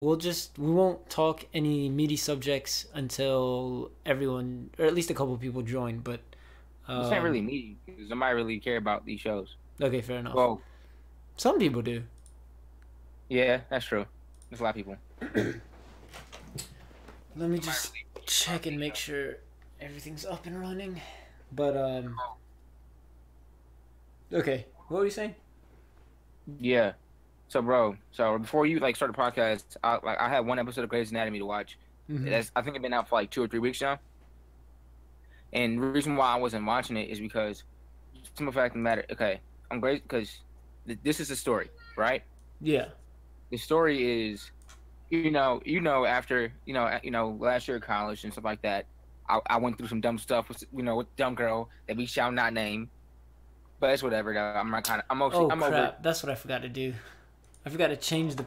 We won't talk any meaty subjects until everyone, or at least a couple people join. But This ain't really um, me because nobody really care about these shows. okay, fair enough. Well, Some people do. yeah, that's true. There's a lot of people. Let me Nobody just really care about check and these make shows. sure everything's up and running. But okay, what were you saying? Yeah. So, bro, so before you like start the podcast, I had one episode of Grey's Anatomy to watch. Mm-hmm. That's I think it's been out for like 2 or 3 weeks now. And the reason why I wasn't watching it is because simple fact of the matter. Okay, I'm great because this is the story, right? Yeah. The story is, after last year of college and stuff like that, I went through some dumb stuff with with dumb girl that we shall not name, but it's whatever. Though. I'm not kind of Oh I'm over it. crap! That's what I forgot to do. I forgot to change the.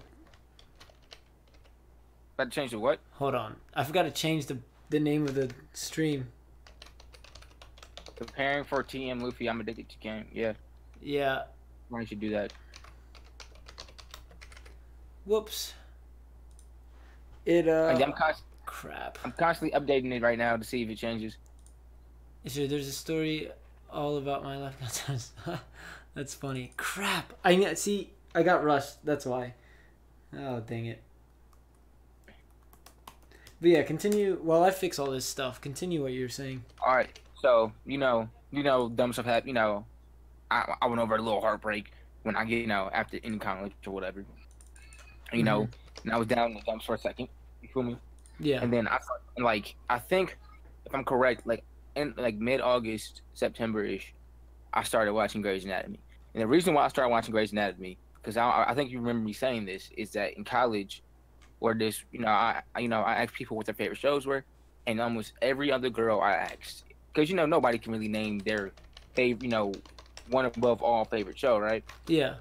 About to change the what? Hold on. I forgot to change the name of the stream. Preparing for TM Luffy. I'm addicted to game. Yeah, Yeah. I should do that. Whoops. It And I'm crap. I'm constantly updating it right now to see if it changes. So there's a story all about my life. That's funny. Crap. I see. I got rushed. That's why. Oh dang it. But yeah, continue while I fix all this stuff. Continue what you were saying. All right. So dumb stuff happened. I went over a little heartbreak when I get after in college or whatever. You Mm-hmm. know, and I was down in the dumps for a second. You feel me? Yeah. And then I think if I'm correct, like in like mid-August, September-ish, I started watching Grey's Anatomy. And the reason why I started watching Grey's Anatomy, because I think you remember me saying this, is that in college, where this, I asked people what their favorite shows were, and almost every other girl I asked, because nobody can really name their favorite, one above all favorite show, right? Yeah.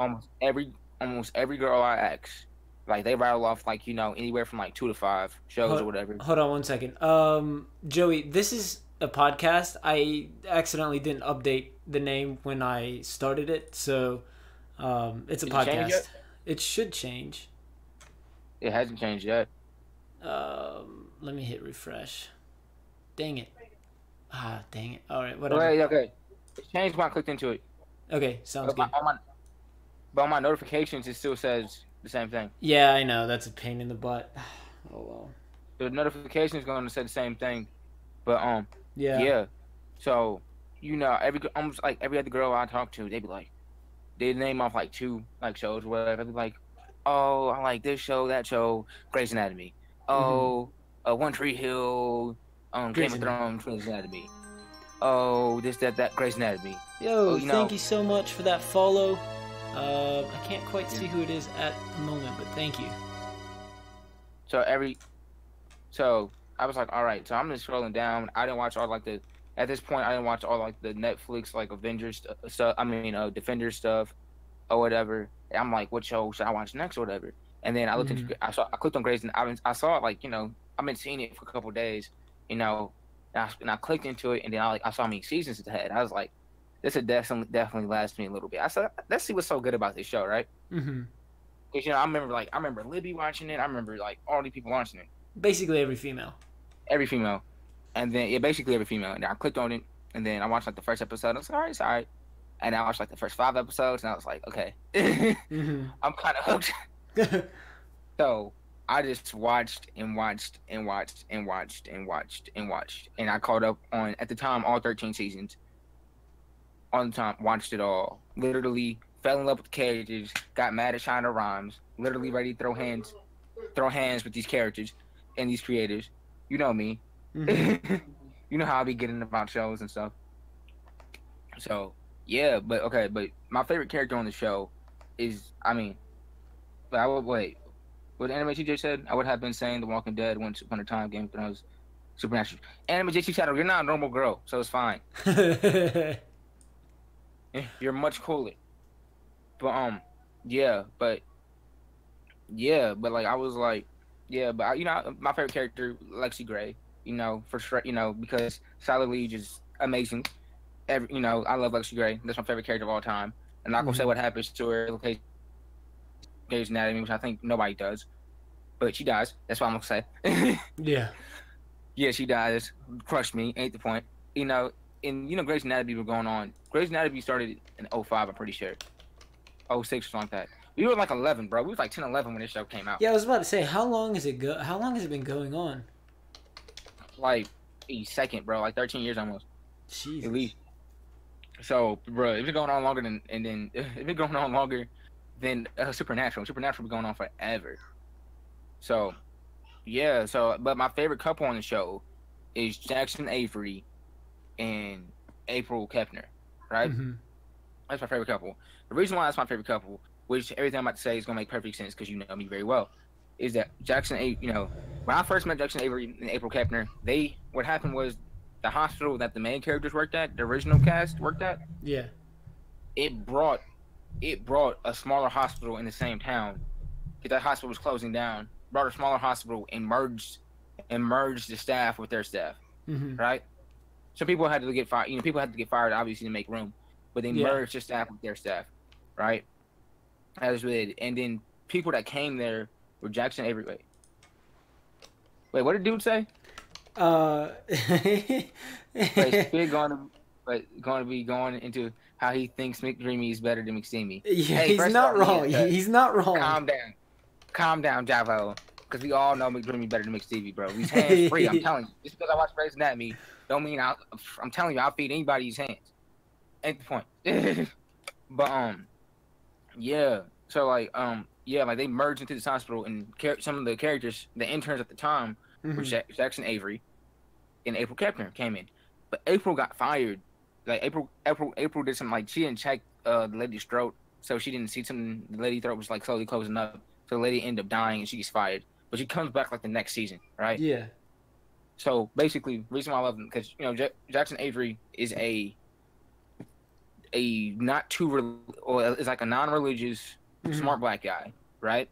Almost every girl I asked, like they rattle off like anywhere from like 2 to 5 shows or Hold, whatever. hold on one second. Joey, this is a podcast. I accidentally didn't update the name when I started it, so it's a Did it change podcast. yet? It should change. It hasn't changed yet. Let me hit refresh. Dang it. Ah, dang it. All right, Oh, whatever. wait, okay. It changed when I clicked into it. Okay, sounds But my, good. on my but on my notifications, it still says the same thing. Yeah, I know that's a pain in the butt. Oh well. The notification is going to say the same thing. But Yeah. yeah. So almost like every other girl I talk to, they name off like two like shows or whatever. They'd be like, oh, I like this show, that show, Grey's Anatomy. Mm-hmm. Oh, One Tree Hill, Game Grey's of Anatomy. Thrones, Grey's Anatomy. Oh, this, that, Grey's Anatomy. Oh, Yo, thank you so much for that follow. I can't quite yeah. see who it is at the moment, but thank you. So so I was like, all right. So I'm just scrolling down. I didn't watch all like the at this point. I didn't watch all like the Netflix like Avengers stuff. I mean, Defender stuff or whatever. And I'm like, what show should I watch next or whatever? And then I looked Mm-hmm. into I clicked on Grey's and I saw it like I've been seeing it for a couple of days. You know, and I clicked into it and then I saw how many seasons it had. I was like, this would definitely last me a little bit. I said, let's see what's so good about this show, right? Mm-hmm. Because I remember Libby watching it. I remember like all these people watching it, Basically every female. every female, and then yeah, basically every female. And I clicked on it, and then I watched like the first episode. I was like, all right, it's all right. And I watched like the first 5 episodes, and I was like, okay, Mm-hmm. I'm kind of hooked. So I just watched and watched and watched and watched and watched and watched, and I caught up on at the time all 13 seasons. On the time, watched it all. Literally fell in love with the characters. Got mad at Shonda Rhimes. Literally ready to throw hands with these characters and these creators. You know me. Mm-hmm. You know how I be getting about shows and stuff. So yeah, but okay, but my favorite character on the show is but I would wait. What anime TJ said, I would have been saying The Walking Dead, Once Upon a Time, Game of Thrones, Supernatural. Anime JC Shadow, you're not a normal girl, so it's fine. You're much cooler. But yeah, but like I was like, yeah, but my favorite character, Lexi Gray, for sure, because Sally Lee is amazing. I love Lexi Gray. That's my favorite character of all time. I'm not gonna say Mm-hmm. what happens to her in Grey's Anatomy, which I think nobody does. but she dies. That's what I'm gonna say. Yeah. Yeah, she dies. Crushed me. Ain't the point. You know, and Grey's Anatomy were going on. Grey's Anatomy started in '05, I'm pretty sure. '06 or something like that. We were like 11, bro. We was like 10, 11 when this show came out. Yeah, I was about to say, how long is it go? How long has it been going on? Like a second, bro. Like 13 years almost, at Jesus. least. So, bro, it's been going on longer than, and then it's been going on longer than Supernatural. Supernatural been going on forever. So, yeah. So, but my favorite couple on the show is Jackson Avery and April Kepner, right? Mm-hmm. That's my favorite couple. The reason why that's my favorite couple, which everything I'm about to say is gonna make perfect sense because you know me very well, is that when I first met Jackson Avery and April Kepner, what happened was the hospital that the main characters worked at, the original cast worked at, Yeah. it brought a smaller hospital in the same town. Because that hospital was closing down, brought a smaller hospital and merged the staff with their staff, Mm-hmm. right? So people had to get fired. People had to get fired obviously to make room, but they Yeah. merged the staff with their staff, right? As with, and then people that came there were Jackson Avery. Wait, what did dude say? Wait, Squid going to be going into how he thinks McDreamy is better than McSteamy. Yeah, Hey, he's not wrong. Yeah, He's not wrong. Calm down, Javo. Because we all know McDreamy better than McStevie, bro. He's hands free. I'm telling you. Just because I watch Grey's Anatomy, don't mean I'm telling you I'll feed anybody his hands. Ain't the point. But yeah. So like yeah, like they merged into this hospital, and some of the characters, the interns at the time, were Jackson Avery and April Kepner came in, but April got fired. Like April did something, like she didn't check the lady's throat, so she didn't see something. The lady's throat was like slowly closing up, so the lady ended up dying, and she gets fired. But she comes back like the next season, right? Yeah. So basically, reason why I love him, because Jackson Avery is a not too or is like a non-religious smart black guy, right?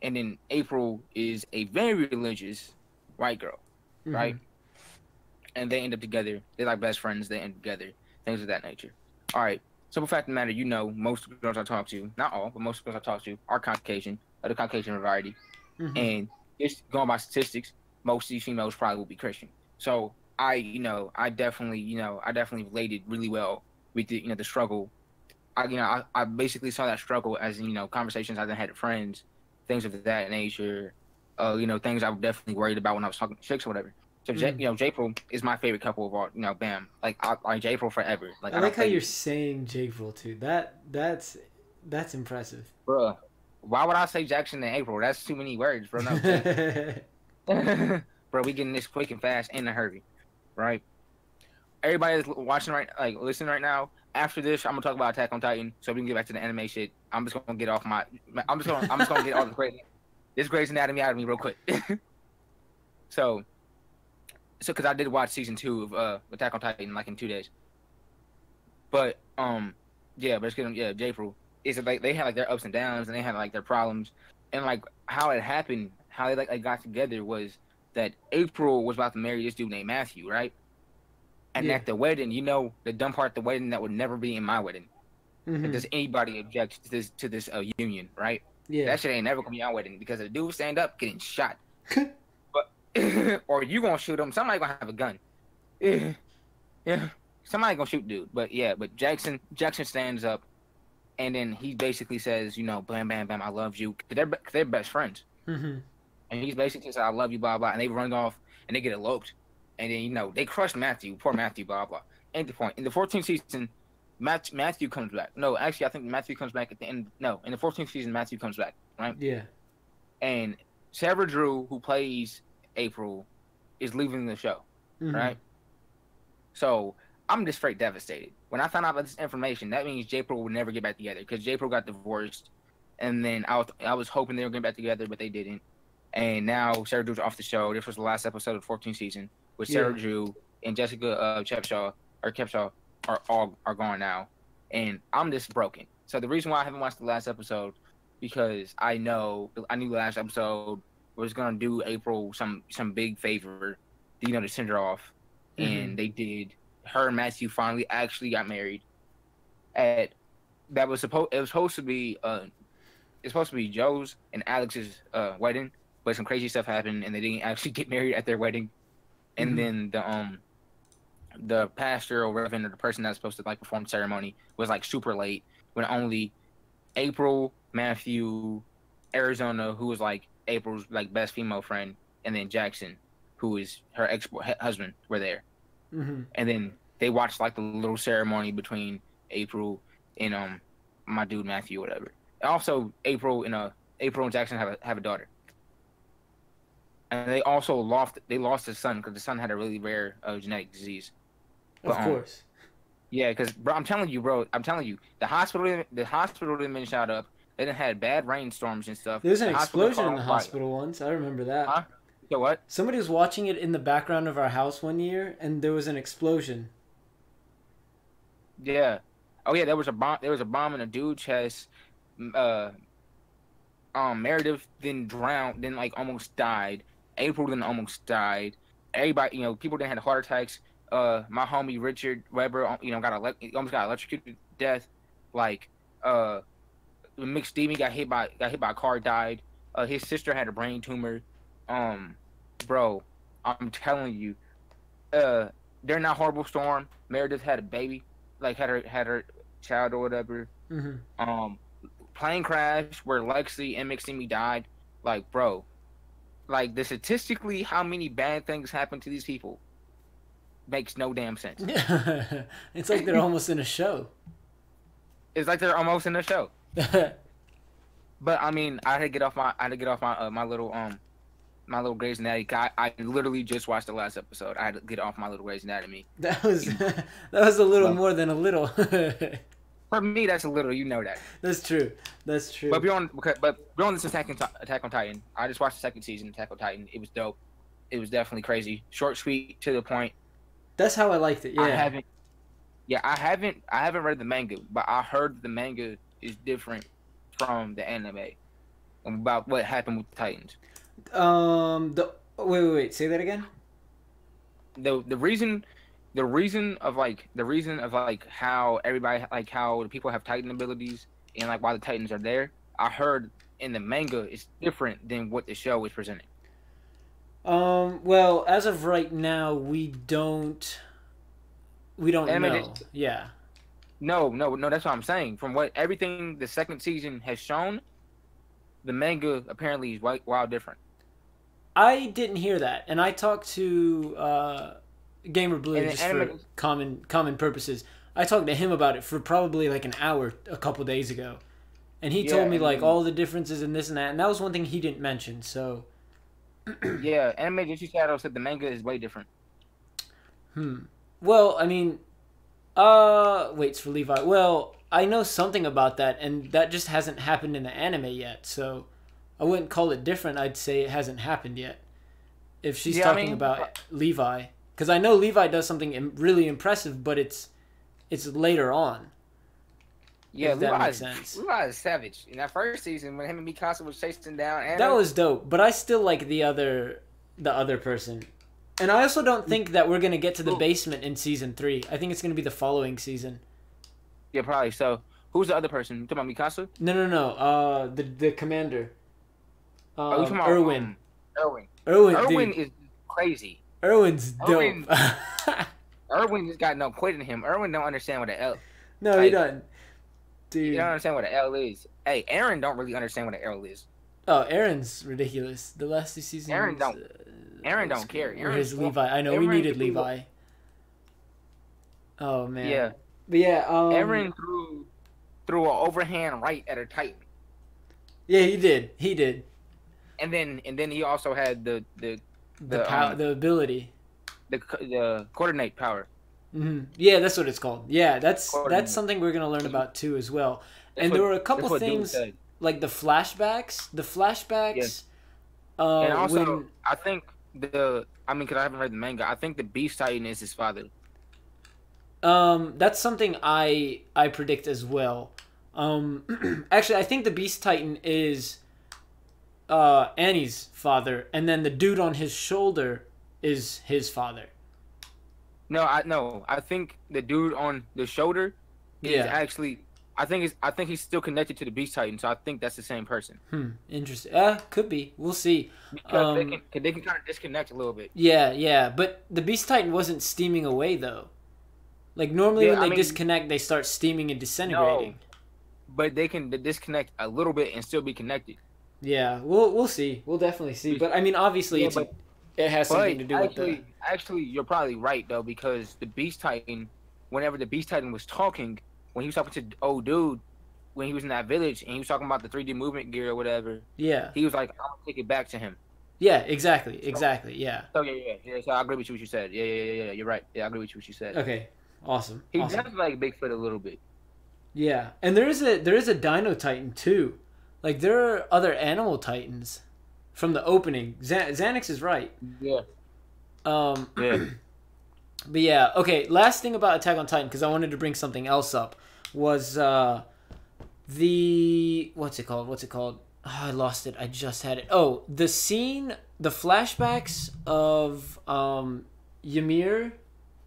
And then April is a very religious white girl, right? And they end up together. They're like best friends. They end up together. Things of that nature. All right. Simple fact of the matter, most of the girls I talk to, not all, but most of the girls I talk to are Caucasian, of the Caucasian variety. And just going by statistics, most of these females probably will be Christian. So I definitely related really well with the struggle. I basically saw that struggle as conversations I had with friends, things of that nature. Things I was definitely worried about when I was talking to chicks or whatever. So J-April is my favorite couple of all. Bam, like I J-April forever. Like I like how you're saying J-April too. That's impressive. Bruh, why would I say Jackson and April? That's too many words, bro. No, bro, we getting this quick and fast in a hurry, right? Everybody that's watching listening right now. After this, I'm gonna talk about Attack on Titan, so we can get back to the anime shit. I'm just gonna get off my. I'm just gonna get all this Grey's Anatomy out of me real quick. So, because I did watch season 2 of Attack on Titan like in 2 days. But yeah, but it's getting J-April. Is like they had like their ups and downs, and they had like their problems, and like how it happened, how they got together was that April was about to marry this dude named Matthew, right? And at the wedding, the dumb part at the wedding that would never be in my wedding. Does anybody object to this union, right? Yeah, that shit ain't never gonna be our wedding because if the dude stand up getting shot, but or you gonna shoot him, somebody gonna have a gun. Yeah, somebody gonna shoot dude. But Jackson stands up. And then he basically says, bam, bam, bam, I love you. They're best friends. And he's basically said, I love you, blah, blah. And they run off and they get eloped. And then, they crushed Matthew, poor Matthew, blah, blah. Ain't the point. In the 14th season, Matthew comes back. No, actually, I think Matthew comes back at the end. No, in the 14th season, Matthew comes back, right? Yeah. And Sarah Drew, who plays April, is leaving the show, right? So I'm just straight devastated. When I found out about this information, that means J-April would never get back together because J-April got divorced, and then I was hoping they were getting back together, but they didn't. And now Sarah Drew's off the show. This was the last episode of the 14th season, with Sarah Drew and Jessica Kepshaw are gone now, and I'm just broken. So the reason why I haven't watched the last episode because I knew the last episode was gonna do April some big favor, to send her off, and they did. Her and Matthew finally actually got married. It was supposed to be it's supposed to be Joe's and Alex's wedding, but some crazy stuff happened and they didn't actually get married at their wedding. And Mm-hmm. then the pastor or reverend or the person that's supposed to like perform the ceremony was like super late when only April, Matthew, Arizona, who was like April's like best female friend, and then Jackson, who is her ex husband, were there. Mm-hmm. And then they watched like the little ceremony between April and my dude Matthew or whatever. And also April and Jackson have a daughter. And they also lost his son because the son had a really rare genetic disease. Of But course. yeah, because bro, I'm telling you, the hospital didn't been shot up. They done had bad rainstorms and stuff. There was an The hospital explosion in caught the on fire. hospital once. I remember that. Huh? So what? Somebody was watching it in the background of our house one year, and there was an explosion. Yeah. Oh yeah, there was a bomb. There was a bomb in a dude's chest. Uh, Meredith then drowned, then like almost died. April then almost died. Everybody, people then had heart attacks. My homie Richard Weber, almost got electrocuted to death. Like, Mick Stevie got hit by a car, died. His sister had a brain tumor. Bro, I'm telling you, during that horrible storm, Meredith had a baby, like had her child or whatever. Mm-hmm. Plane crash where Lexi and Mick Stevie died. Like, bro, like the statistically how many bad things happen to these people makes no damn sense. It's like they're almost in a show. It's like they're almost in the show. But I mean, I had to get off my little Grey's Anatomy. I literally just watched the last episode. I had to get off my little Grey's Anatomy. That was a little more than a little. For me, that's a little. You know that. That's true. That's true. But beyond this Attack on Titan, I just watched the second season of Attack on Titan. It was dope. It was definitely crazy. Short, sweet, to the point. That's how I liked it. Yeah. I haven't read the manga, but I heard the manga is different from the anime about what happened with the Titans. Wait. Say that again. The reason of how everybody, like how the people have Titan abilities and like why the Titans are there. I heard in the manga it's different than what the show is presenting. Well, as of right now, we don't know. Yeah. No, that's what I'm saying. From what everything the second season has shown, the manga apparently is wild different. I didn't hear that, and I talked to Gamer Blue just for common purposes. I talked to him about it for probably like an hour a couple days ago, and he told me like all the differences in this and that, and that was one thing he didn't mention. So. Yeah, Anime Jutsu Shadow said the manga is way different. Well, I mean, waits for Levi. Well, I know something about that, and that just hasn't happened in the anime yet. So, I wouldn't call it different. I'd say it hasn't happened yet. If she's talking about Levi, because I know Levi does something really impressive, but it's later on. Yeah, that makes sense. Levi is savage. In that first season, when him and Mikasa was chasing down Anna, that was dope. But I still like the other person. And I also don't think that we're going to get to the basement in season 3. I think it's going to be the following season. Yeah, probably. So, who's the other person? You talking about Mikasa? No. The commander. Erwin. Erwin is crazy. Erwin's dope. Erwin just got no quit in him. Erwin don't understand what the L. No, he doesn't. Dude. You don't understand what an L is. Hey, Aaron don't really understand what an L is. Oh, Aaron's ridiculous. The last 2 seasons. Aaron don't care. Aaron's Levi. I know we needed Levi. Oh man. Yeah. But yeah. Aaron threw an overhand right at a Titan. Yeah, he did. And then he also had the ability. The coordinate power. Mm-hmm. Yeah, that's what it's called. Yeah, that's something we're gonna learn about too as well. And there were a couple things like the flashbacks. Yeah. And also, I think because I haven't read the manga, I think the Beast Titan is his father. That's something I predict as well. Actually, I think the Beast Titan is Annie's father, and then the dude on his shoulder is his father. No, I think the dude on the shoulder is actually I think he's still connected to the Beast Titan, so I think that's the same person Interesting. Could be. We'll see. because Um, they can kind of disconnect a little bit. yeah, yeah. But the Beast Titan wasn't steaming away though. Like normally Yeah, when I they mean, disconnect, they start steaming and no, disintegrating. but they can disconnect a little bit and still be connected. Yeah, we'll see. We'll definitely see. But I mean, obviously, Yeah, it has something but to do with the. actually, you're probably right though because the Beast Titan, whenever the Beast Titan was talking, when he was talking to old dude, when he was in that village and he was talking about the 3D movement gear or whatever, Yeah. he was like, "I'm gonna take it back to him." Yeah. Exactly. So, Exactly. Yeah. so yeah. So I agree with you what you said. Yeah. You're right. Yeah, I agree with you what you said. Okay. Awesome. He Awesome. does like Bigfoot a little bit. Yeah, and there is a Dino Titan too. Like there are other animal titans from the opening. Xanax is right. Yeah. Um, Yeah. but yeah, okay. Last thing about Attack on Titan because I wanted to bring something else up was the what's it called? What's it called? Oh, I lost it. I just had it. Oh, the scene, the flashbacks of Ymir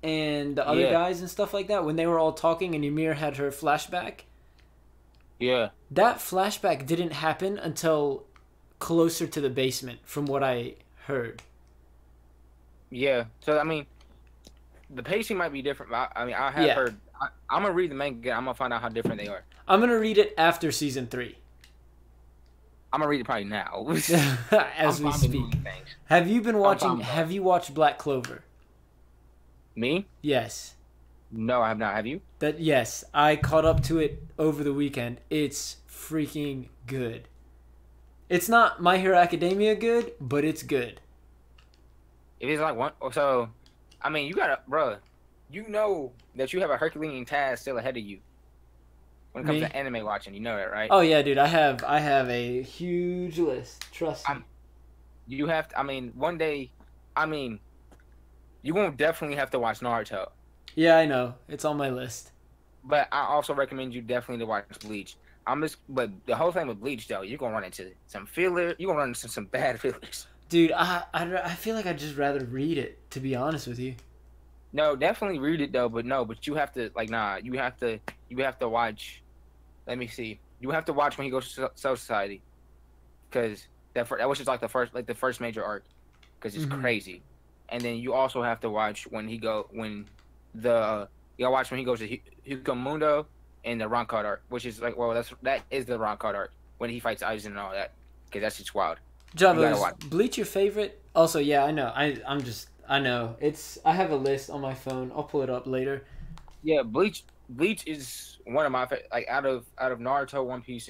and the other Yeah. guys and stuff like that when they were all talking and Ymir had her flashback. Yeah. That flashback didn't happen until closer to the basement, from what I heard. Yeah. So I mean, the pacing might be different. But I mean, I have Yeah, heard. I'm gonna read the manga. I'm gonna find out how different they are. I'm gonna read it after season 3, I'm gonna read it probably now. as we fine with speak. doing things. Have you been I'm watching? fine with that. Have you watched Black Clover? Me? Yes. No, I have not. Have you? That yes, I caught up to it over the weekend. It's freaking good. It's not My Hero Academia good, but it's good. If it's like one, so, I mean, you gotta, bruh, you know that you have a Herculean task still ahead of you when it comes Me? to anime watching. You know that, right? Oh yeah, dude. I have a huge list. Trust me. You have to, I mean, one day, I mean, you won't definitely have to watch Naruto, Yeah, I know. It's on my list. but I also recommend you definitely to watch Bleach. But the whole thing with Bleach though, you're gonna run into some filler. You're gonna run into some bad fillers. Dude, I feel like I'd just rather read it, to be honest with you. No, definitely read it though, but no, but you have to like nah, you have to watch. Let me see. You have to watch when he goes to Cell Society, because that was just like the first major arc, because it's Mhm. crazy. And then you also have to watch when he go when the you gotta watch when he goes to Hukamundo and the Roncard arc, which is like that is the Roncard arc when he fights Aizen and all that, because that's just wild. You Java, gotta is watch. Bleach your favorite? Also, yeah, I know. I know. I have a list on my phone. I'll pull it up later. Yeah, Bleach is one of my like out of Naruto, One Piece,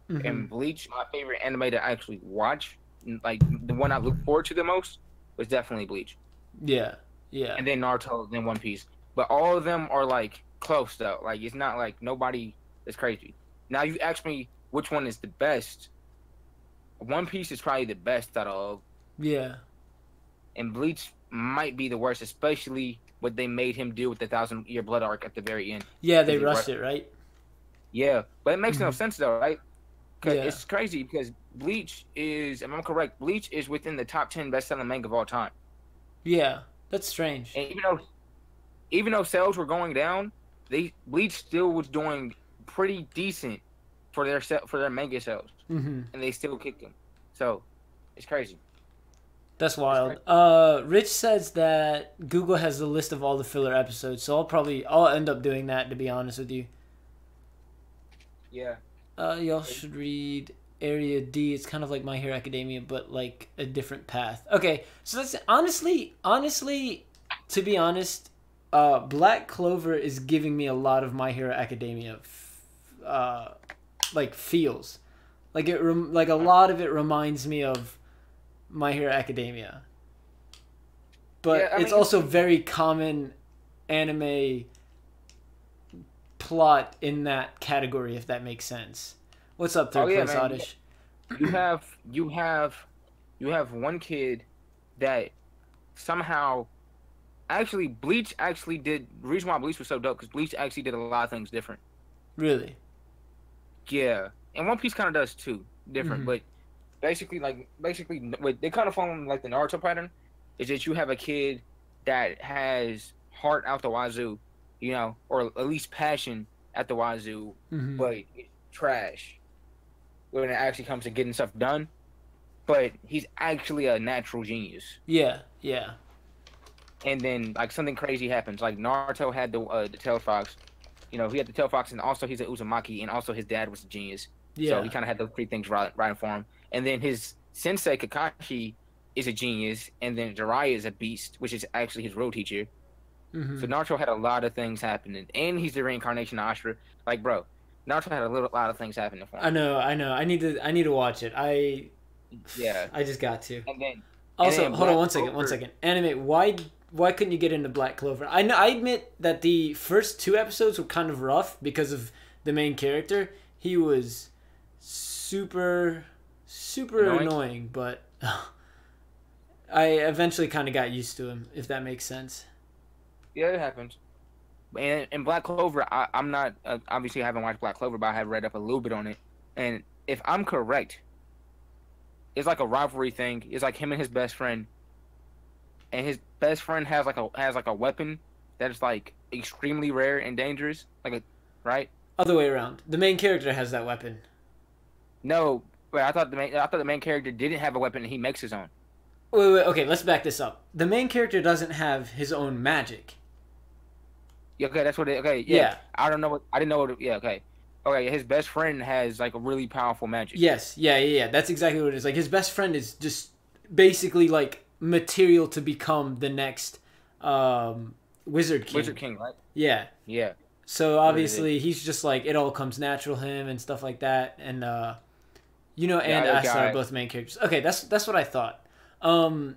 Hmm. and Bleach. My favorite anime to actually watch, like the one I look forward to the most, was definitely Bleach, Yeah, yeah, and then Naruto, then One Piece. But all of them are like close though. Like it's not like nobody is crazy. Now you ask me which one is the best. One Piece is probably the best out of, yeah, and Bleach might be the worst, especially what they made him do with the Thousand-Year Blood arc at the very end. yeah. They 'Cause rushed it, right? Yeah, but it makes no Mhm. sense though, right? Cause Yeah, it's crazy because Bleach is, if I'm correct, Bleach is within the top 10 best-selling manga of all time. yeah. That's strange. And even though sales were going down, Bleach still was doing pretty decent for for their manga sales, Hmm. and they still kicked them. So it's crazy. That's It's wild. crazy. Rich says that Google has a list of all the filler episodes, so I'll end up doing that, to be honest with you. Yeah. Y'all should read Area D. It's kind of like My Hero Academia, but like a different path. Okay, so that's honestly, to be honest, Black Clover is giving me a lot of My Hero Academia, like feels, like like a lot of it reminds me of My Hero Academia, but Yeah, I it's mean, also very common anime plot in that category, if that makes sense. What's up, oh third yeah, place man. Oddish? You have you have you have one kid that somehow actually Bleach actually did the reason why Bleach was so dope because Bleach actually did a lot of things different. Really? Yeah, and One Piece kind of does too, different. Hmm. But basically, what they kind of follow like the Naruto pattern is that you have a kid that has heart out the wazoo, you know, or at least passion at the wazoo, Hmm. but it's trash when it actually comes to getting stuff done. But he's actually a natural genius. Yeah, yeah, And then like something crazy happens. Like Naruto had the tail fox. You know, he had the tail fox, and also he's an Uzumaki, and also his dad was a genius. So he yeah. kind of had those three things right for him. And then his sensei Kakashi is a genius, and then Jiraiya is a beast, which is actually his real teacher. So Hmm. Naruto had a lot of things happening, and he's the reincarnation of Ashura. Like, bro, Naruto had a lot of things happening for I him. know, I know. I need to watch it. Yeah, I just got to. and then Also, hold on Black one second, one Clover. second. Anime, why couldn't you get into Black Clover? I know I admit that the first two episodes were kind of rough because of the main character. He was super Annoying. annoying, but I eventually kind of got used to him, if that makes sense. Yeah, it happens. And Black Clover, I'm not obviously I haven't watched Black Clover, but I have read up a little bit on it. And if I'm correct, it's like a rivalry thing. It's like him and his best friend, and his best friend has like a weapon that is like extremely rare and dangerous. Like a right? Other way around. The main character has that weapon. No, but I thought the main character didn't have a weapon and he makes his own. Wait, okay, let's back this up. The main character doesn't have his own magic. Yeah, okay, that's what it. Okay, yeah, Yeah. I don't know what I didn't know what. Yeah, okay, okay. His best friend has like a really powerful magic. Yes. Yeah. That's exactly what it is. Like his best friend is just basically like material to become the next Wizard King. Wizard King, right? Yeah. Yeah, So that's what it is. obviously he's just like it all comes natural to him and stuff like that. And The and other Asta are guy, both main characters. Okay, that's what I thought. Um,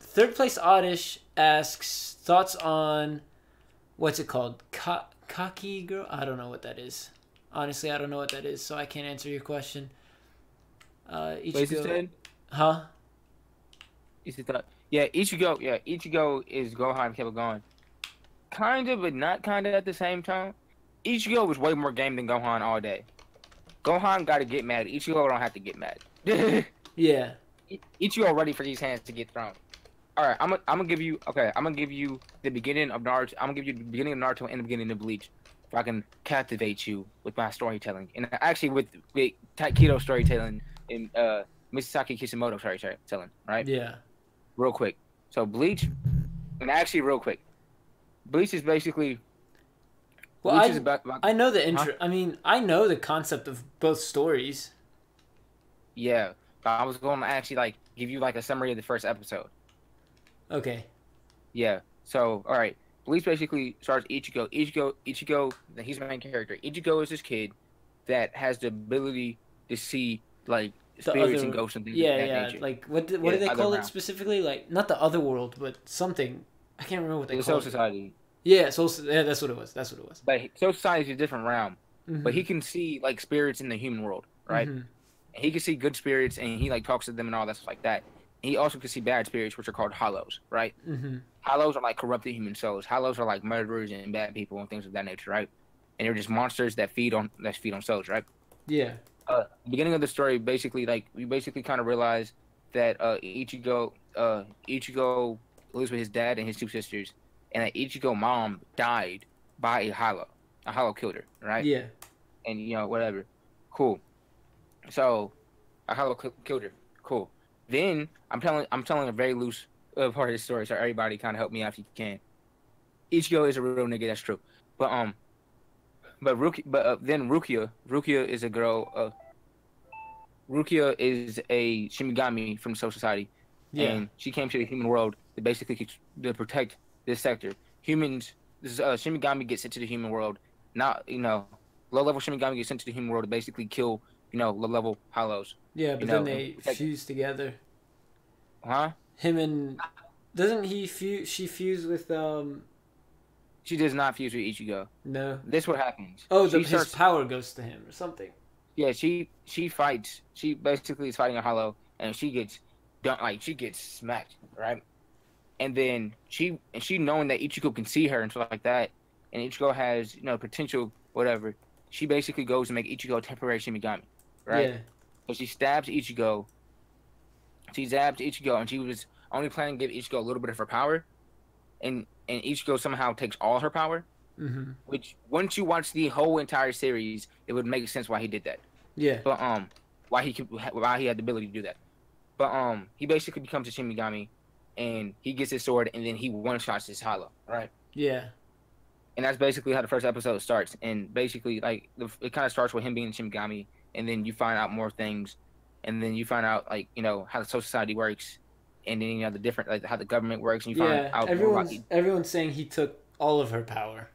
third place Oddish asks thoughts on what's it called? Cocky girl? I don't know what that is. Honestly, I don't know what that is, so I can't answer your question. wait, is it Ichigo, said? huh? Is it that? Yeah, Ichigo. Yeah, Ichigo is Gohan kept going. Kind of, but not kind of at the same time. Ichigo was way more game than Gohan all day. Gohan got to get mad. Ichigo don't have to get mad. Yeah. Ichigo ready for these hands to get thrown. All right, I'm gonna give you. Okay, I'm gonna give you the beginning of Naruto. I'm gonna give you the beginning of Naruto and the beginning of Bleach, if I can captivate you with my storytelling, and actually with Takedo storytelling and Misaki Kishimoto storytelling. Right, Yeah. real quick. So Bleach, and actually real quick, Bleach is basically Well, Bleach is about I know the huh? intro. I mean, I know the concept of both stories. Yeah, but I was going to actually like give you like a summary of the first episode. Okay. Yeah. So, all right. Bleach basically starts Ichigo. Ichigo. He's the main character. Ichigo is this kid that has the ability to see like The spirits and other, ghosts and things of yeah, that yeah. nature. Like what Yeah, do they other call it realm. specifically? Like not the other world, but something. I can't remember what they The Soul called it. Society. Yeah, yeah, that's what it was. That's what it was. But Soul Society is a different realm. But Mhm. he can see like spirits in the human world, right? Mhm. And he can see good spirits, and he like talks to them and all that stuff like that. And he also can see bad spirits, which are called hollows, right? Mhm. Hollows are like corrupted human souls. Hollows are like murderers and bad people and things of that nature, right? And they're just monsters that feed on souls, right? Yeah. Beginning of the story, basically, like we basically kind of realize that Ichigo lives with his dad and his two sisters, and that Ichigo mom died by a hollow. A hollow killed her, right? Yeah. And whatever, cool. So a hollow killed her, cool. Then I'm telling a very loose part of the story, so everybody kind of help me out if you can. Ichigo is a real nigga, that's true. But then Rukia is a girl. Rukia is a Shinigami from Soul Society, Yeah. and she came to the human world to basically to protect this sector. Humans, this Shinigami gets sent to the human world. Not low level Shinigami gets sent to the human world to basically kill low level hollows. Yeah, but then they Protect them. fuse together. Huh? Him and doesn't he fuse? She fuse with She does not fuse with Ichigo. no. This what happens. Oh, She his starts. power goes to him or something. Yeah, she fights. She basically is fighting a hollow, and she gets done. Like she gets smacked, right? And then she knowing that Ichigo can see her and stuff like that, and Ichigo has potential, whatever. She basically goes to make Ichigo a temporary Shinigami, right? Yeah. So she stabs Ichigo. She zabs Ichigo, and she was only planning to give Ichigo a little bit of her power, and Ichigo somehow takes all her power, Mm-hmm. Which once you watch the whole entire series, it would make sense why he did that. Yeah. But why he had the ability to do that. But he basically becomes a Shinigami, and he gets his sword, and then he one shots his hollow, right? Yeah. And that's basically how the first episode starts. And basically, like it kind of starts with him being a Shinigami, and then you find out more things, and then you find out like how the social society works, and then the different like how the government works, and you find Yeah. out more about Everyone's saying he took all of her power.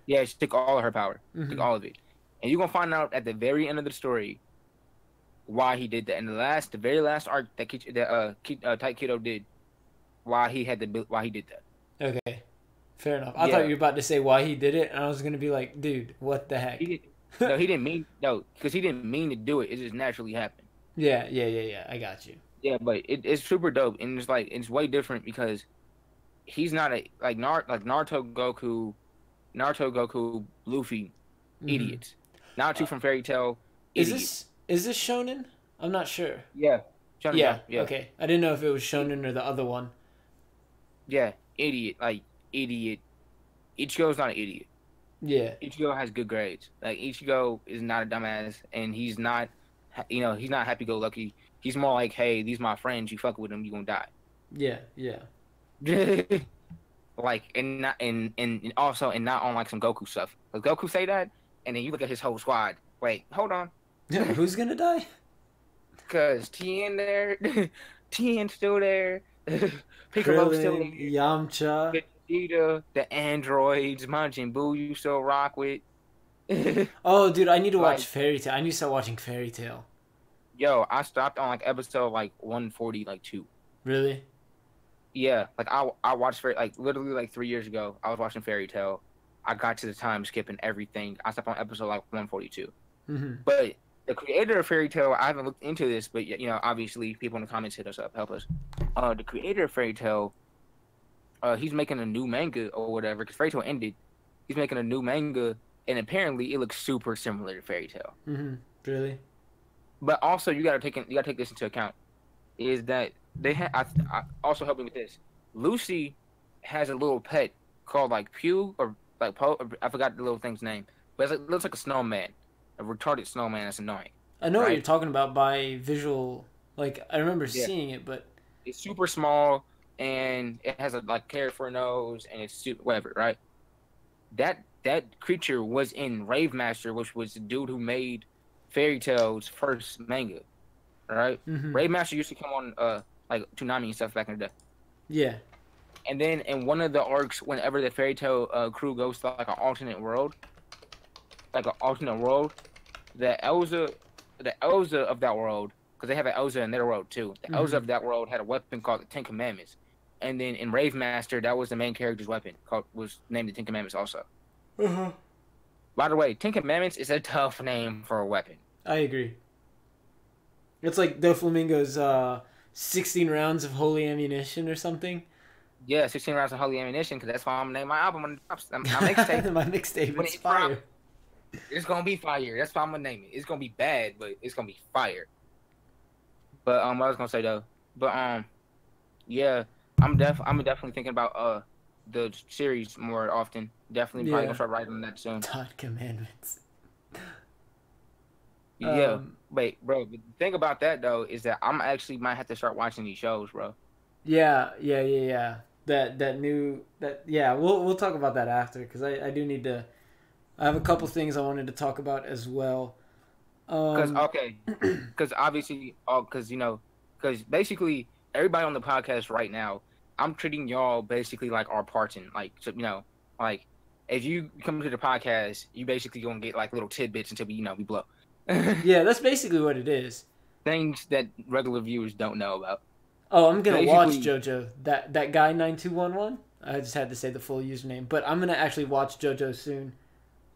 yeah, she took all of her power, took Mm-hmm. all of it, and you're gonna find out at the very end of the story why he did that. And the very last arc that Taikito did, why he did that. Okay. Fair enough. I thought Yeah, you were about to say why he did it, and I was gonna be like, dude, what the he heck? did. No, he didn't mean no, because he didn't mean to do it. It just naturally happened. Yeah. I got you. Yeah, but it's super dope, and it's way different because he's not a like Naruto, Goku, Luffy, Mm-hmm. idiots. Naruto from Fairy Tail, Is idiot. this shonen? I'm not sure. Yeah, Shonen Yeah. Jump, yeah, Okay. I didn't know if it was shonen or the other one. yeah, idiot, like idiot. Ichigo's not an idiot. Yeah. Ichigo has good grades. Like Ichigo is not a dumbass, and he's not, he's not happy-go-lucky. He's more like, hey, these my friends. You fuck with them, you gonna die. Yeah. Like and also and not on like some Goku stuff. Like Goku say that, and then you look at his whole squad. Wait, hold on, Who's gonna die? cause Tien there, Tien's still there, Piccolo's still Krillin, there, Yamcha. Vegeta, the androids, Majin Buu you still rock with. Oh, dude, I need to watch Like, Fairy Tail. I need to start watching Fairy Tail. yo, I stopped on like episode like 140, like 2. Really? Yeah, like I watched like literally like 3 years ago. I was watching Fairy Tail. I got to the time skipping everything. I stopped on episode like 142. Mm-hmm. But the creator of Fairy Tail, I haven't looked into this, but obviously people in the comments hit us up, help us. The creator of Fairy Tail, he's making a new manga or whatever because Fairy Tail ended. He's making a new manga, and apparently it looks super similar to Fairy Tail. Mm-hmm. Really? But also you gotta take this into account. Is that they had I also helping with this. Lucy has a little pet called like Pew or like Poe. I forgot the little thing's name, but it looks like a snowman, a retarded snowman that's annoying. I know what Right? you're talking about by visual. Like, I remember Yeah, seeing it, but it's super small and it has a like carrot for a nose and it's super whatever. Right? That creature was in Rave Master, which was the dude who made Fairy Tail's first manga. Right? mm-hmm. Rave Master used to come on like Toonami and stuff back in the day. Yeah. And then in one of the arcs, whenever the Fairy Tail crew goes to like an alternate world, the Elza of that world, because they have an Elza in their world too. The Elza Mm-hmm. of that world had a weapon called the Ten Commandments, and then in Rave Master, that was the main character's weapon, was named the Ten Commandments also. Uh-huh. By the way, Ten Commandments is a tough name for a weapon. I agree. It's like Doflamingo's 16 rounds of holy ammunition or something. Yeah, 16 rounds of holy ammunition, because that's why I'm gonna name my album when it drops. My mixtape. My mixtape When is it fire. It's gonna be fire. That's why I'm gonna name it. It's gonna be bad, but it's gonna be fire. But what I was gonna say though, but yeah, I'm definitely thinking about the series more often. Definitely probably Yeah. gonna start writing on that soon. 10 commandments. Yeah, Um, wait, bro. The thing about that though is that I'm actually might have to start watching these shows, bro. yeah. We'll talk about that after because I do need to. I have a couple things I wanted to talk about as well. Because because obviously, because basically everybody on the podcast right now, I'm treating y'all basically like our partner. Like, so, like if you come to the podcast, you basically gonna get like little tidbits until we blow. Yeah, that's basically what it is. Things that regular viewers don't know about. Oh, I'm gonna watch Basically, JoJo. That guy 9211. I just had to say the full username, but I'm gonna actually watch JoJo soon.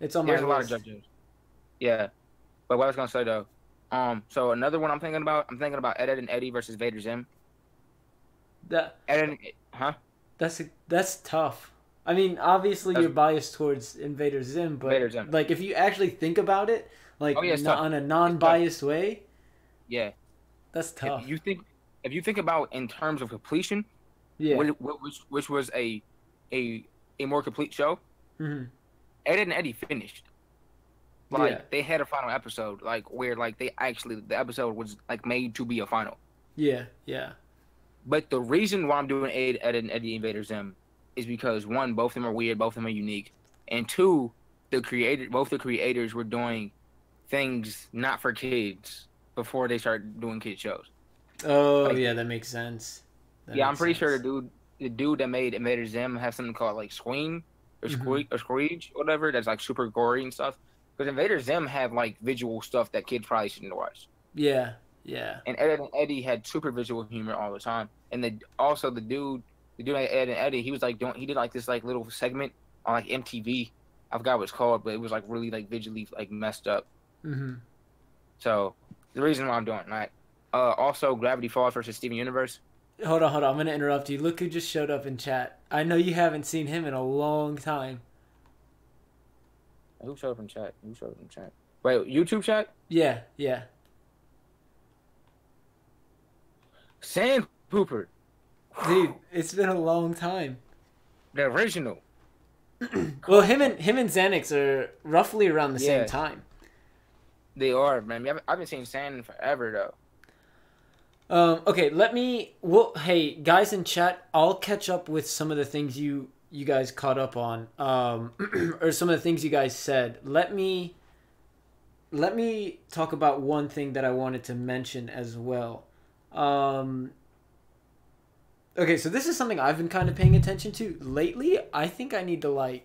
It's on my there's a lot of list. JoJo's. Yeah, but what I was gonna say though, so another one I'm thinking about Ed, Ed and Eddie versus Vader Zim. That Ed and, huh? that's tough. I mean, obviously you're biased towards Invader Zim, but Vader Zim. like if you actually think about it, like Oh yeah, it's tough. on a non-biased way, Yeah. that's tough. If you think about in terms of completion, Yeah. which was a more complete show, Mm-hmm. Ed and Eddie finished. Yeah. Like they had a final episode, like where like they actually the episode was like made to be a final. Yeah. Yeah. But the reason why I'm doing Ed and Eddie Invader Zim is because one, both of them are weird, both of them are unique, and two, both the creators were doing things not for kids before they started doing kid shows. Oh Like, yeah, that makes sense. yeah, I'm pretty sure the dude that made Invader Zim has something called like Swing or Mm-hmm. Screech, whatever. That's like super gory and stuff. Because Invader Zim had like visual stuff that kids probably shouldn't watch. Yeah. Yeah. And Ed and Eddie had super visual humor all the time. And the dude Ed and Eddie, he was like he did like this like little segment on like MTV. I forgot what it's called, but it was like really like visually like messed up. Mm-hmm. So the reason why I'm doing that. Also Gravity Falls versus Steven Universe. Hold on, hold on. I'm gonna interrupt you. Look who just showed up in chat. I know you haven't seen him in a long time. Who showed up in chat? Who showed up in chat? Wait, YouTube chat? Yeah. Yeah. Sand Pooper. Dude, it's been a long time. The original. Well, him and Xanax are roughly around the same time. They are, man. I've been seeing Sand forever though. Okay, hey, guys in chat, I'll catch up with some of the things you guys caught up on, or some of the things you guys said. Let me talk about one thing that I wanted to mention as well. Okay, so this is something I've been kind of paying attention to lately. I think I need to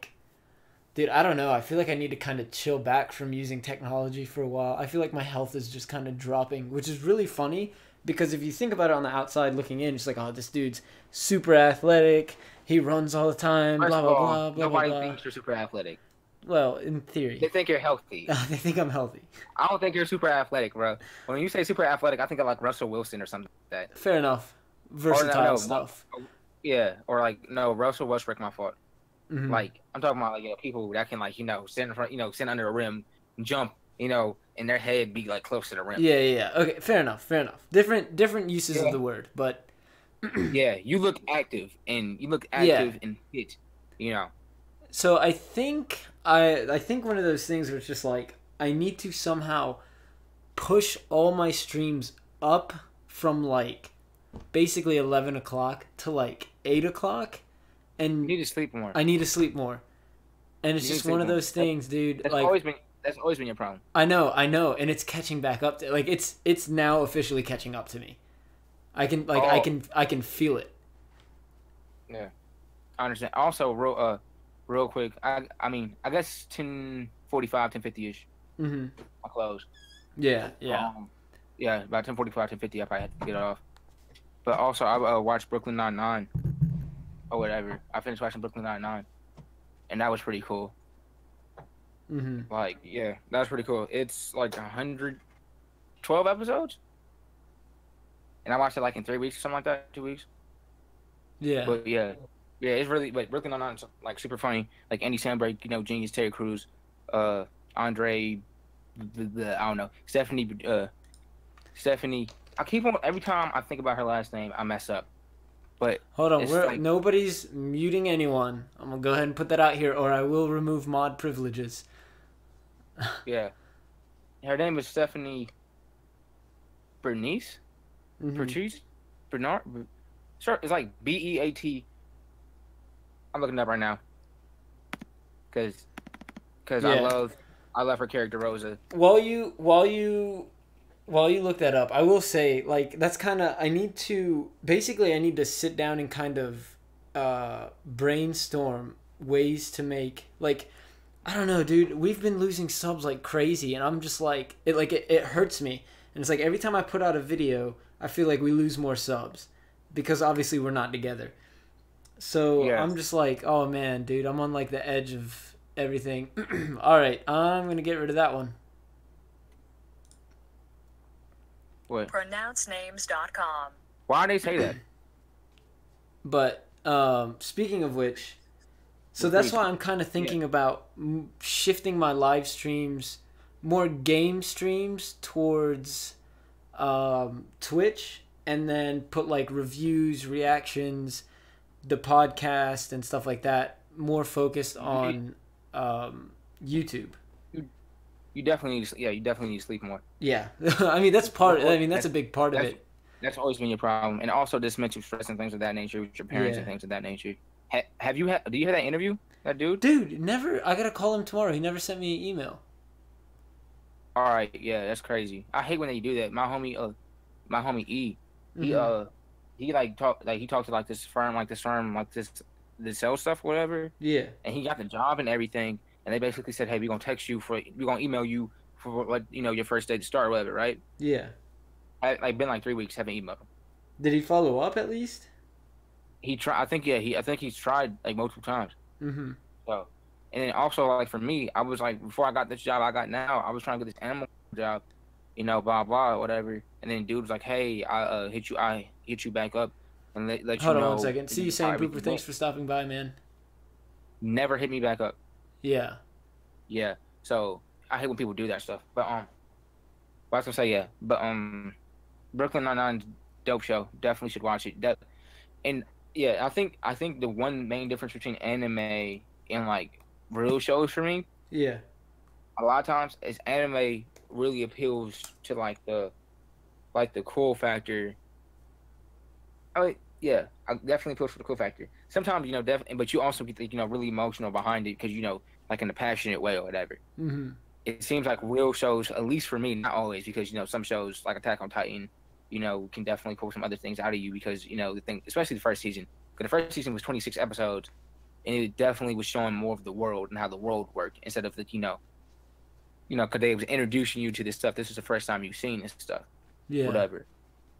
dude, I don't know. I feel like I need to kind of chill back from using technology for a while. I feel like my health is just kind of dropping, which is really funny because if you think about it on the outside looking in, it's like, oh, this dude's super athletic. He runs all the time, First blah, of blah, all, blah, blah, nobody blah, thinks you're super athletic. Well, in theory. They think you're healthy. They think I'm healthy. I don't think you're super athletic, bro. When you say super athletic, I think of like Russell Wilson or something like that. Fair enough. Versatile No, stuff. yeah, or like no, Russell Westbrook, my fault. Mm-hmm. Like I'm talking about like people that can like sit in front, sit under a rim, jump, and their head be like close to the rim. Yeah. Okay, fair enough. Different uses of the word, but yeah, you look active and and fit, So I think one of those things where it's just like I need to somehow push all my streams up from like basically 11 o'clock to like 8 o'clock, and You need to sleep more. I need to sleep more, and it's just one of those things, dude. That's like always been your problem. I know, and it's catching back up to it's now officially catching up to me. I can I can feel it. Yeah, I understand. Also, real quick, I guess 10:45, 10:50 ish. Mm-hmm. I'll close. Yeah. Yeah, about 10:45, 10:50. I probably had to get off. But also, I watched Brooklyn Nine-Nine or whatever. I finished watching Brooklyn Nine-Nine, and that was pretty cool. Mm-hmm. Yeah, that was pretty cool. It's like 112 episodes, and I watched it like in 3 weeks or something like that, 2 weeks. Yeah. But yeah, it's really like Brooklyn Nine-Nine's like super funny. Like Andy Samberg, genius. Terry Crews, Andre, I don't know, Stephanie. I keep on every time I think about her last name, I mess up. But hold on, nobody's muting anyone. I'm gonna go ahead and put that out here, or I will remove mod privileges. Yeah, her name is Stephanie Bernice. Mm-hmm. Bernard. Sure, it's like Beat. I'm looking it up right now. Cause Yeah. I love her character Rosa. While you look that up, I will say that's kind of I need to sit down and kind of brainstorm ways to make I don't know, dude. We've been losing subs like crazy, and I'm just it hurts me. And it's like every time I put out a video, I feel like we lose more subs because obviously we're not together. So yeah. I'm just like, oh man, dude, I'm on the edge of everything. All right, I'm gonna get rid of that one. What? Pronouncenames.com. Why do they say that? But speaking of which, so that's why I'm kind of thinking about shifting my live streams, more game streams towards Twitch, and then put reviews, reactions, the podcast, and stuff like that, more focused on YouTube. You, you definitely need to, yeah, you definitely need to sleep more. Yeah, I mean that's part. I mean that's a big part of That's it. that's always been your problem, and also this mental stress and things of that nature with your parents and Yeah, things of that nature. Have you had? Do you have that interview? That dude? dude, never. I gotta call him tomorrow. He never sent me an email. All right, yeah, that's crazy. I hate when they do that. My homie E, he Hmm. he he talked to like this firm like this sales stuff whatever, Yeah, and he got the job and everything, and they basically said, hey, we're gonna email you for what your first day to start or whatever, right? yeah. Like been like 3 weeks, haven't emailed him. Did he follow up at least? He tried. I think he's tried like multiple times. Mm-hmm. So, and then also like for me, I was like before I got this job I got now, I was trying to get this animal job, blah blah whatever. And then dude was like, "Hey, I hit you back up, and let you Hold on one know second. See you how saying Pooper. everything Thanks went." for stopping by, man. Never hit me back up. Yeah. Yeah. So I hate when people do that stuff. But what I was gonna say, yeah. But Brooklyn Nine-Nine's dope show. Definitely should watch it. And yeah, I think the one main difference between anime and like real shows for me, Yeah. a lot of times is anime really appeals to like the cool factor. Yeah, I definitely appeals for the cool factor. Sometimes definitely, but you also get really emotional behind it because like in a passionate way or whatever. Mm-hmm. It seems like real shows, at least for me, not always, because some shows like Attack on Titan, can definitely pull some other things out of you because the thing, especially the first season, because the first season was 26 episodes, and it definitely was showing more of the world and how the world worked instead of because they was introducing you to this stuff. This is the first time you've seen this stuff, Yeah. whatever.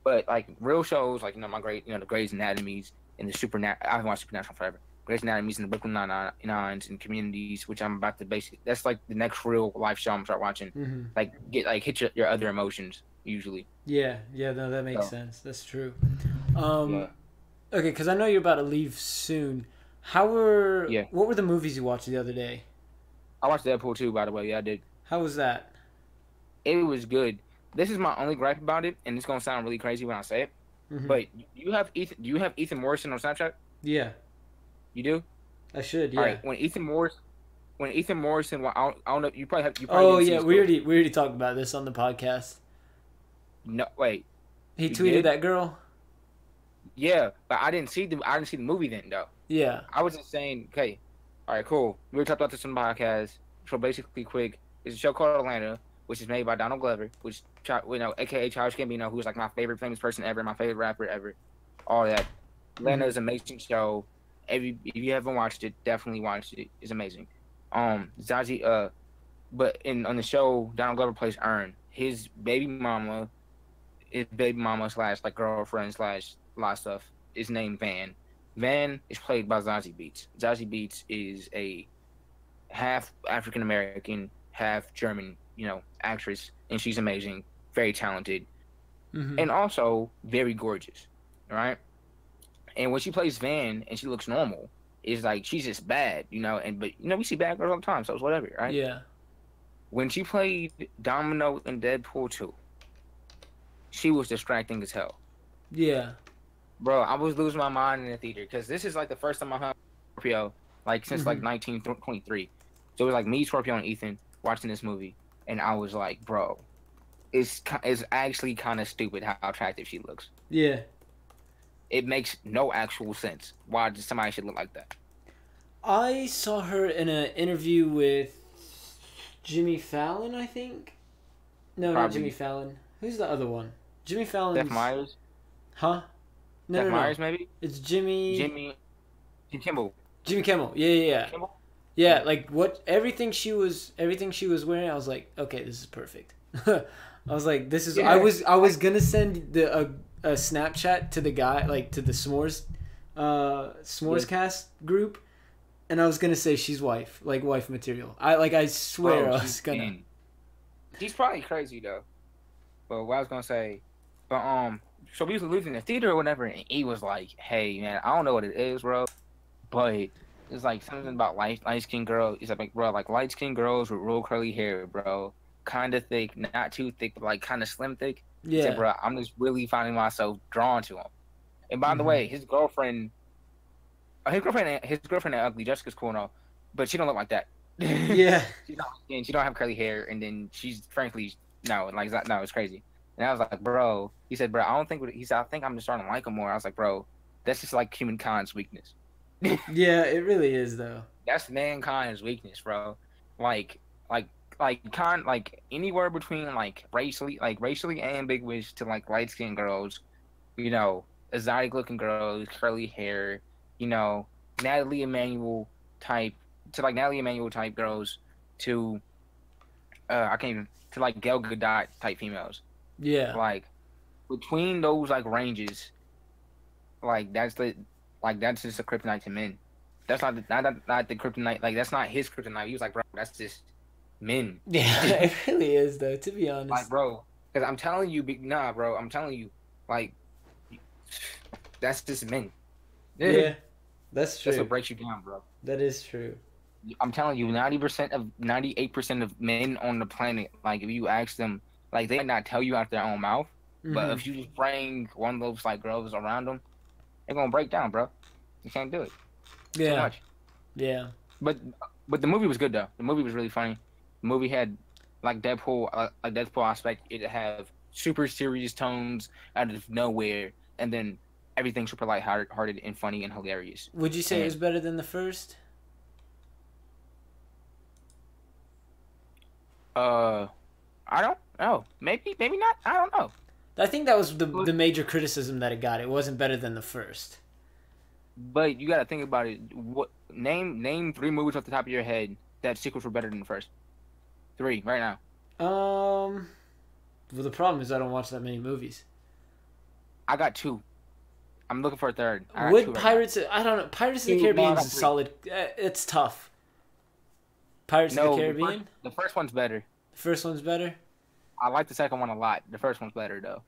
But like real shows, like the Grey's Anatomies and the I haven't watched Supernatural forever. Grey's Anatomies and the Brooklyn Nine-Nines and Communities, which I'm about to that's like the next real life show I'm gonna start watching. Mm-hmm. Like hit your other emotions usually. Yeah. Yeah. No, that makes So, sense. That's true. yeah. Okay, because I know you're about to leave soon. Yeah. What were the movies you watched the other day? I watched Deadpool too, by the way. Yeah, I did. How was that? It was good. This is my only gripe about it, and it's gonna sound really crazy when I say it. Mm-hmm. But do you have Ethan Morrison on Snapchat? Yeah, You do? I should. Yeah. All right. When Ethan Morrison, well, I don't know. You probably Oh didn't see yeah, his we already talked about this on the podcast. No, wait. He You tweeted did? that girl. Yeah, but I didn't see the movie then though. Yeah. I was just saying, okay, all right, cool. We were talking about this on the podcast. So basically, quick, it's a show called Atlanta, which is made by Donald Glover, which aka Childish Gambino, who's like my favorite famous person ever, my favorite rapper ever, all that. Atlanta is an amazing show. If you haven't watched it, definitely watch it. It's amazing. Zazie, but on the show, Donald Glover plays Earn. His baby mama slash like girlfriend slash a lot of stuff is named Van. Van is played by Zazie Beetz. Zazie Beetz is a half African American, half German, actress, and she's amazing, very talented, Mm-hmm. and also very gorgeous. Right? And when she plays Van and she looks normal, it's like she's just bad, but we see bad girls all the time, so it's whatever, right? Yeah. When she played Domino in Deadpool 2, she was distracting as hell. Yeah. Bro, I was losing my mind in the theater because this is like the first time I heard Scorpio since like 1923. So it was like me, Scorpio, and Ethan watching this movie, and I was like, bro, it's actually kind of stupid how attractive she looks. Yeah. It makes no actual sense why somebody should look like that. I saw her in an interview with Jimmy Fallon, I think. No, not Probably. Jimmy Fallon. Who's the other one? Jimmy Fallon. Seth Meyers? Huh? No, Seth no, no. Meyers, maybe? It's Jimmy. Jimmy Kimmel. Jimmy Kimmel. Yeah. Kimmel? Yeah, like everything she was wearing, I was like, okay, this is perfect. I was like, this is. Yeah. I was gonna send a Snapchat to the guy, like to the S'mores cast group, and I was gonna say she's wife material. I swear Bro, I was gonna. mean. She's probably crazy though. But what I was gonna say, so we was leaving the theater or whatever, and he was like, "Hey man, I don't know what it is, bro, but it's like something about light skinned girl." He's like, "Bro, like light skinned girls with real curly hair, bro, kind of thick, not too thick, but like kind of slim thick." He Yeah. said, "Bro, I'm just really finding myself drawn to him." And by the way, his girlfriend ain't ugly. Jessica's cool and all, but she don't look like that. Yeah. She's not and she don't have curly hair, and then she's frankly no, like no, it's crazy. And I was like, bro, he said, bro, I don't think he said, I think I'm just starting to like him more. I was like, bro, that's just like humankind's weakness. Yeah, it really is though. That's mankind's weakness, bro. Like, like, like anywhere between racially ambiguous to like light skinned girls, you know, exotic looking girls, curly hair, you know, Natalie Emanuel type Natalie Emanuel type girls to I can't even to like Gal Gadot type females. Yeah. Like between those like ranges, like that's just a kryptonite to men. That's not the kryptonite. Like that's not his kryptonite. He was like, bro, that's just men. Yeah, it really is though. To be Like, honest. bro, because I'm telling you, nah, bro, I'm telling you, like, that's just men. Yeah, that's true. That's what breaks you down, bro. That is true. I'm telling you, 98% of men on the planet, like, if you ask them, like, they might not tell you out their own mouth, but if you just bring one of those like girls around them, they're gonna break down, bro. You can't do it. Yeah. Too much. Yeah. But the movie was good though. The movie was really funny. The movie had like Deadpool aspect. It have super serious tones out of nowhere, and then everything super lighthearted and funny and hilarious. Would you say it was better than the first? I don't know. Maybe not. I don't know. I think that was the major criticism that it got. It wasn't better than the first. But you got to think about it. What name 3 movies off the top of your head that sequels were better than the first? 3 right now. Well, the problem is I don't watch that many movies. I got 2. I'm looking for a third. I got Would 2 right Pirates? I don't know. Pirates of the Two, Caribbean no, is a 3. solid. It's tough. Pirates of the Caribbean. The first one's better. The first one's better. I like the second one a lot. The first one's better though.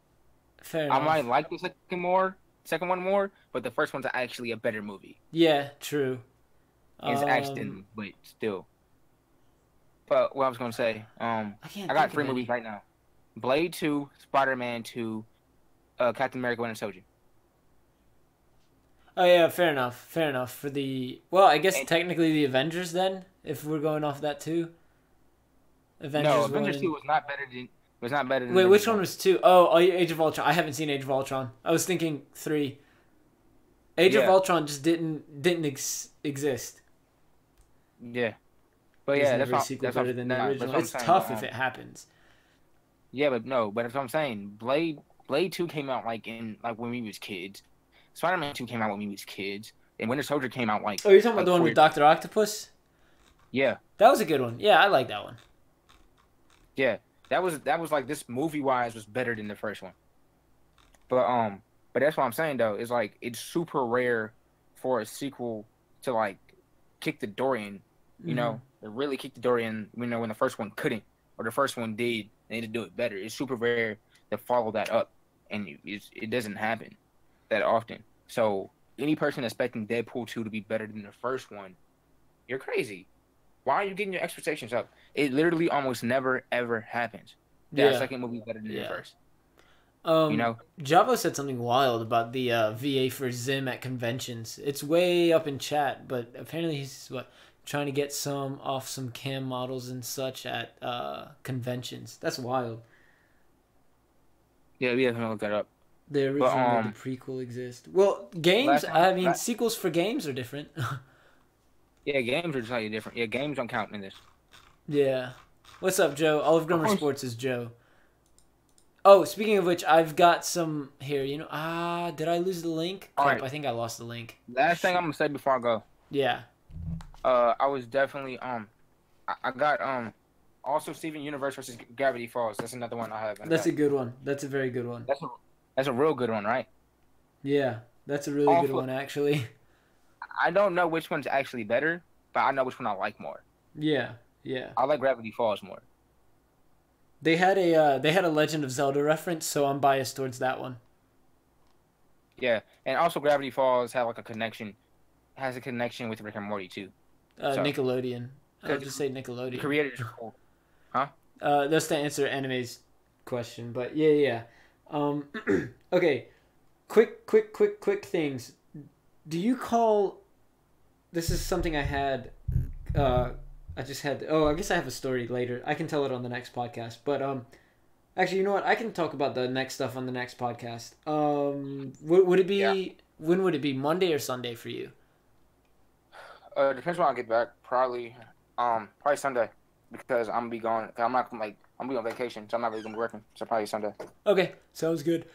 Fair enough. I might like the second one more, but the first one's actually a better movie. Yeah, true. It's action, but still. But what I was gonna say, I got 3 movies right now: Blade 2, Spider-Man 2, Captain America: Winter Soldier. Oh yeah, fair enough. Fair enough for the. Well, I guess technically the Avengers then, if we're going off that too. Avengers 2 was not better than. Wait, which one was 2? Oh, Age of Ultron. I haven't seen Age of Ultron. I was thinking 3. Age of Ultron just didn't exist. Yeah, but yeah, that's better than the original. It's tough if it happens. Yeah, but that's what I'm saying. Blade 2 came out like when we was kids. Spider-Man 2 came out when we was kids, and Winter Soldier came out like. Oh, you're talking about the one with Dr. Octopus? Yeah, that was a good one. Yeah, I like that one. Yeah, that was like this movie wise was better than the first one. But that's what I'm saying though. Is like it's super rare for a sequel to like kick the door in. You know, to really kick the door in. You know, when the first one couldn't, or the first one did, they need to do it better. It's super rare to follow that up, and it doesn't happen that often. So any person expecting Deadpool 2 to be better than the first one, you're crazy. Why are you getting your expectations up? It literally almost never ever happens. That second movie is better than the first. You know, Javo said something wild about the VA for Zim at conventions. It's way up in chat, but apparently he's trying to get some cam models and such at conventions. That's wild. Yeah, we have to look that up. The original, the prequel exists. Well, games. Sequels for games are different. Yeah, games are slightly different. Yeah, games don't count in this. Yeah. What's up, Joe? OliveGrummer Sports is Joe. Oh, speaking of which, I've got some here. You know, did I lose the link? Crap, right. I think I lost the link. Last thing I'm gonna say before I go. Yeah. I was definitely I got also Steven Universe versus Gravity Falls. That's another one I have. That's a good one. That's a very good one. That's a real good one, right? Yeah, that's a really good one actually. I don't know which one's actually better, but I know which one I like more. Yeah, yeah. I like Gravity Falls more. They had a Legend of Zelda reference, so I'm biased towards that one. Yeah, and also Gravity Falls has a connection with Rick and Morty too. Nickelodeon. I'll just say Nickelodeon. The creators are cool. Huh? That's to answer Anime's question, but yeah. Okay, quick things. Do you call... This is something I had I just had. Oh, I guess I have a story later. I can tell it on the next podcast. But actually, you know what? I can talk about the next stuff on the next podcast. Would it be? Yeah. When would it be? Monday or Sunday for you? Depends when I get back. Probably Sunday, because I'm gonna be gone. I'm not like I'm gonna be on vacation, so I'm not really gonna be working. So probably Sunday. Okay, sounds good.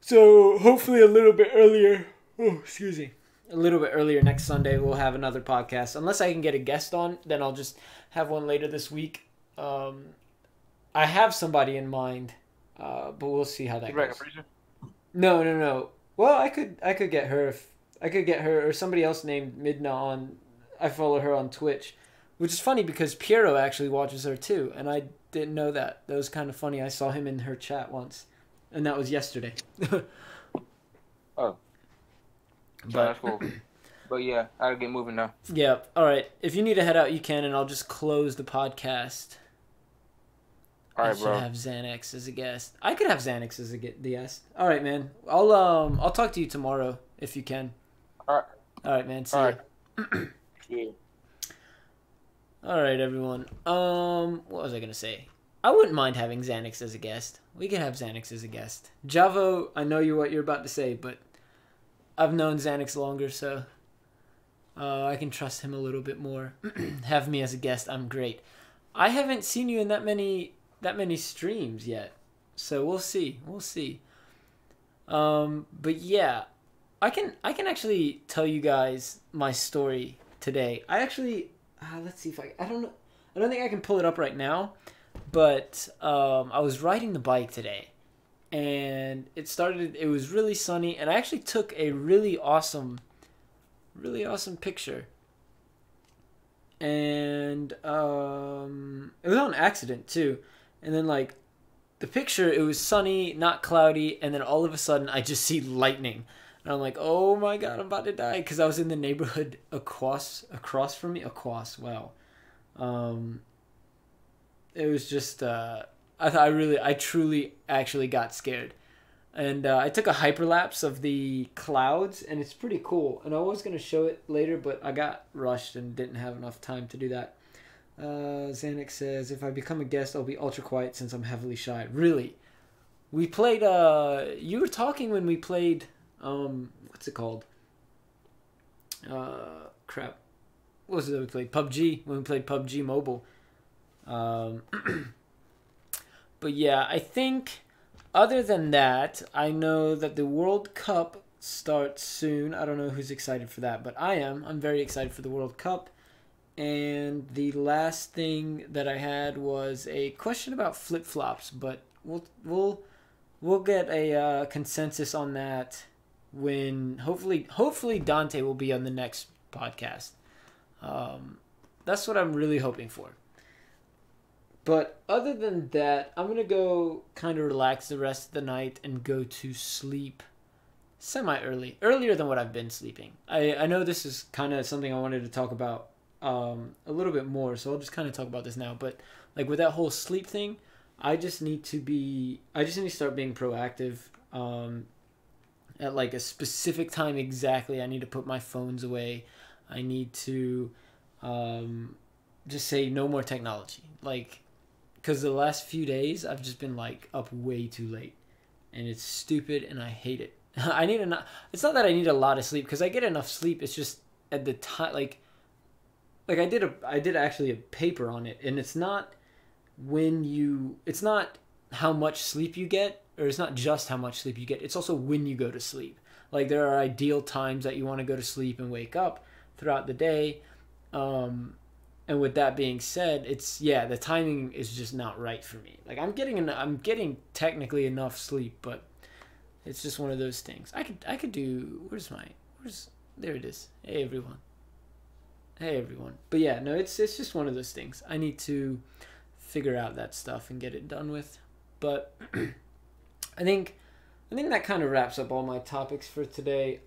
So hopefully a little bit earlier. Oh, excuse me. A little bit earlier next Sunday, we'll have another podcast. Unless I can get a guest on, then I'll just have one later this week. I have somebody in mind, but we'll see how that goes. No. Well, I could get her if I could get her or somebody else named Midna on. I follow her on Twitch, which is funny because Piero actually watches her too, and I didn't know that. That was kind of funny. I saw him in her chat once, and that was yesterday. Oh. So that's cool. But yeah, I gotta get moving now. Yeah. All right. If you need to head out, you can, and I'll just close the podcast. All I right, should bro. have Xanax as a guest. I could have Xanax as a guest. All right, man. I'll talk to you tomorrow if you can. All right. All right, man. See All ya. right. Yeah. All right, everyone. What was I gonna say? I wouldn't mind having Xanax as a guest. We can have Xanax as a guest. Javo, I know what you're about to say, but I've known Xanax longer, so I can trust him a little bit more. Have me as a guest. I'm great. I haven't seen you in that many streams yet, so we'll see. But yeah, I can actually tell you guys my story today. I actually let's see if I don't know. I don't think I can pull it up right now, but I was riding the bike today, and it was really sunny, and I actually took a really awesome picture. And it was on accident too. And then like the picture, it was sunny, not cloudy, and then all of a sudden I just see lightning. And I'm like, oh my god, I'm about to die, because I was in the neighborhood across from me. Wow. It was just I truly actually got scared. And I took a hyperlapse of the clouds, and it's pretty cool. And I was going to show it later, but I got rushed and didn't have enough time to do that. Xanax says, if I become a guest, I'll be ultra quiet since I'm heavily shy. Really? We played, you were talking when we played, what's it called? Crap. What was it that we played? PUBG, when we played PUBG Mobile. But yeah, I think... Other than that, I know that the World Cup starts soon. I don't know who's excited for that, but I am. I'm very excited for the World Cup. And the last thing that I had was a question about flip-flops, but we'll get a consensus on that when hopefully Dante will be on the next podcast. That's what I'm really hoping for. But other than that, I'm going to go kind of relax the rest of the night and go to sleep semi-early. Earlier than what I've been sleeping. I know this is kind of something I wanted to talk about a little bit more, so I'll just kind of talk about this now. But like with that whole sleep thing, I just need to start being proactive at like a specific time exactly. I need to put my phones away. I need to just say no more technology. Like... Because the last few days, I've just been, like, up way too late. And it's stupid, and I hate it. It's not that I need a lot of sleep, because I get enough sleep. It's just at the time, like I did actually a paper on it. And it's not how much sleep you get, or it's not just how much sleep you get. It's also when you go to sleep. Like, there are ideal times that you want to go to sleep and wake up throughout the day. And with that being said, the timing is just not right for me. Like I'm getting technically enough sleep, but it's just one of those things. I could do. There it is. Hey everyone. But yeah, no, it's just one of those things. I need to figure out that stuff and get it done with. But I think that kind of wraps up all my topics for today.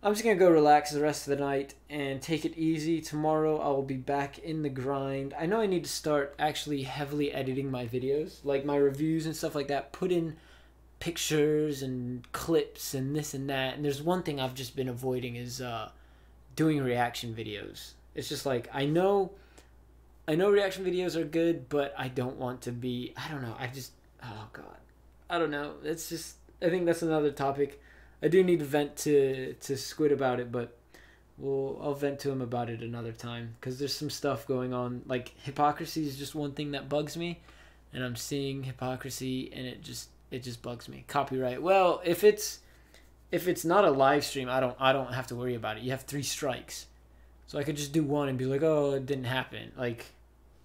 I'm just going to go relax the rest of the night and take it easy. Tomorrow I will be back in the grind. I know I need to start actually heavily editing my videos, like my reviews and stuff like that. Put in pictures and clips and this and that. And there's one thing I've just been avoiding is doing reaction videos. It's just like I know reaction videos are good, but I don't want to be. I don't know. Oh god, I don't know. It's just. I think that's another topic. I do need to vent to Squid about it, but I'll vent to him about it another time because there's some stuff going on. Like hypocrisy is just one thing that bugs me, and I'm seeing hypocrisy, and it just bugs me. Copyright. Well, if it's not a live stream, I don't have to worry about it. You have 3 strikes, so I could just do one and be like, oh, it didn't happen. Like,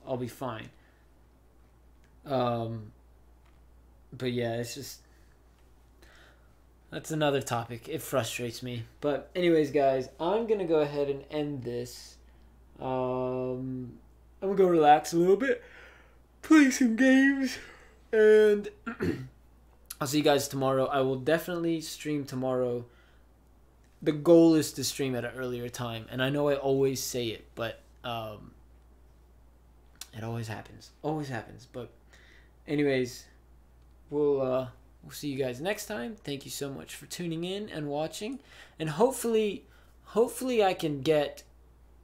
I'll be fine. But yeah, it's just. That's another topic. It frustrates me. But anyways, guys, I'm going to go ahead and end this. I'm going to go relax a little bit. Play some games. And I'll see you guys tomorrow. I will definitely stream tomorrow. The goal is to stream at an earlier time. And I know I always say it, but it always happens. Always happens. But anyways, we'll see you guys next time. Thank you so much for tuning in and watching. And hopefully I can get.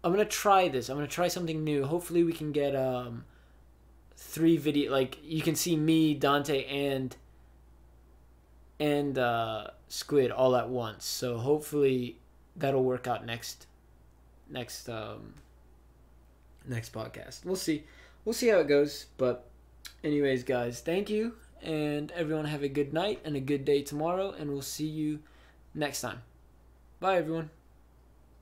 I'm gonna try this. I'm gonna try something new. Hopefully we can get 3 video. Like you can see me, Dante, and Squid all at once. So hopefully that'll work out next podcast. We'll see how it goes. But anyways, guys, thank you. And everyone have a good night and a good day tomorrow. And we'll see you next time. Bye, everyone.